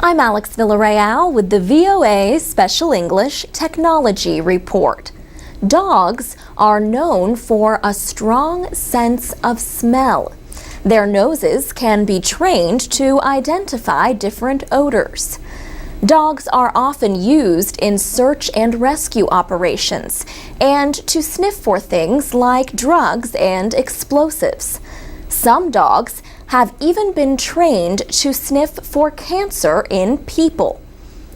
I'm Alex Villarreal with the VOA Special English Technology Report. Dogs are known for a strong sense of smell. Their noses can be trained to identify different odors. Dogs are often used in search and rescue operations and to sniff for things like drugs and explosives. Some dogs have even been trained to sniff for cancer in people.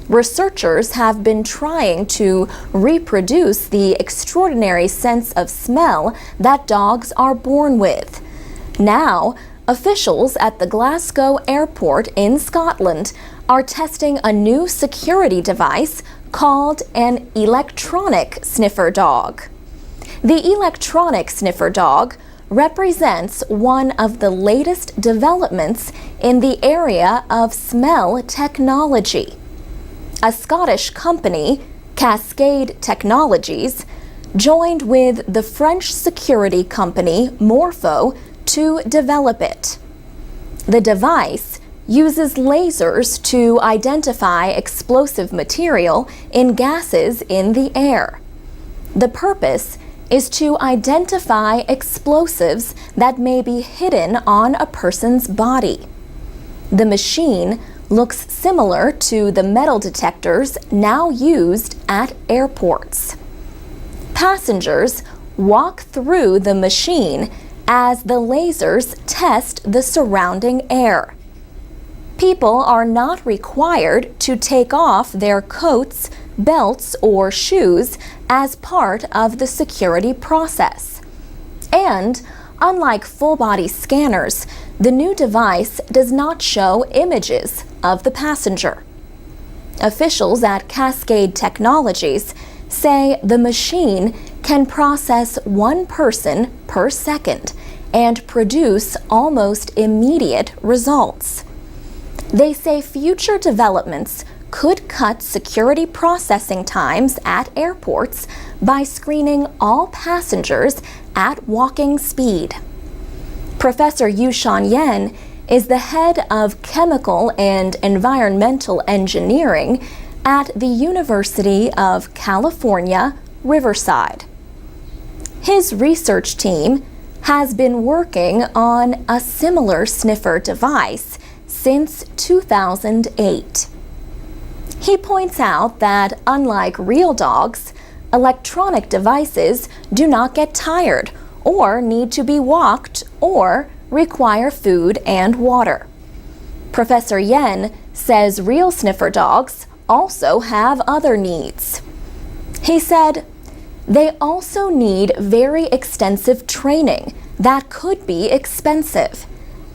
Researchers have been trying to reproduce the extraordinary sense of smell that dogs are born with. Now, officials at the Glasgow airport in Scotland are testing a new security device called an electronic sniffer dog. The electronic sniffer dog represents one of the latest developments in the area of smell technology. A Scottish company, Cascade Technologies, joined with the French security company Morpho to develop it. The device uses lasers to identify explosive material in gases in the air. The purpose is to identify explosives that may be hidden on a person's body. The machine looks similar to the metal detectors now used at airports. Passengers walk through the machine as the lasers test the surrounding air. People are not required to take off their coats, belts, or shoes as part of the security process. And, unlike full-body scanners, the new device does not show images of the passenger. Officials at Cascade Technologies say the machine can process one person per second and produce almost immediate results. They say future developments could cut security processing times at airports by screening all passengers at walking speed. Professor Yushan Yen is the head of Chemical and Environmental Engineering at the University of California, Riverside. His research team has been working on a similar sniffer device since 2008. He points out that, unlike real dogs, electronic devices do not get tired or need to be walked or require food and water. Professor Yen says real sniffer dogs also have other needs. He said, they also need very extensive training that could be expensive,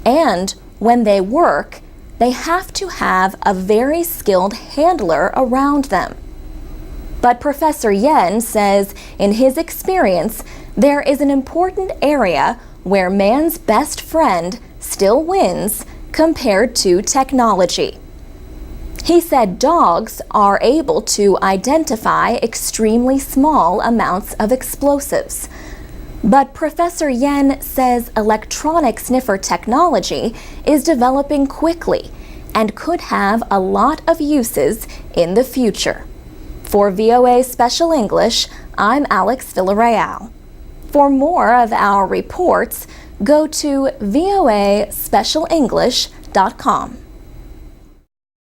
and when they work, they have to have a very skilled handler around them. But Professor Yen says in his experience, there is an important area where man's best friend still wins compared to technology. He said dogs are able to identify extremely small amounts of explosives. But Professor Yen says electronic sniffer technology is developing quickly and could have a lot of uses in the future. For VOA Special English, I'm Alex Villarreal. For more of our reports, go to voaspecialenglish.com.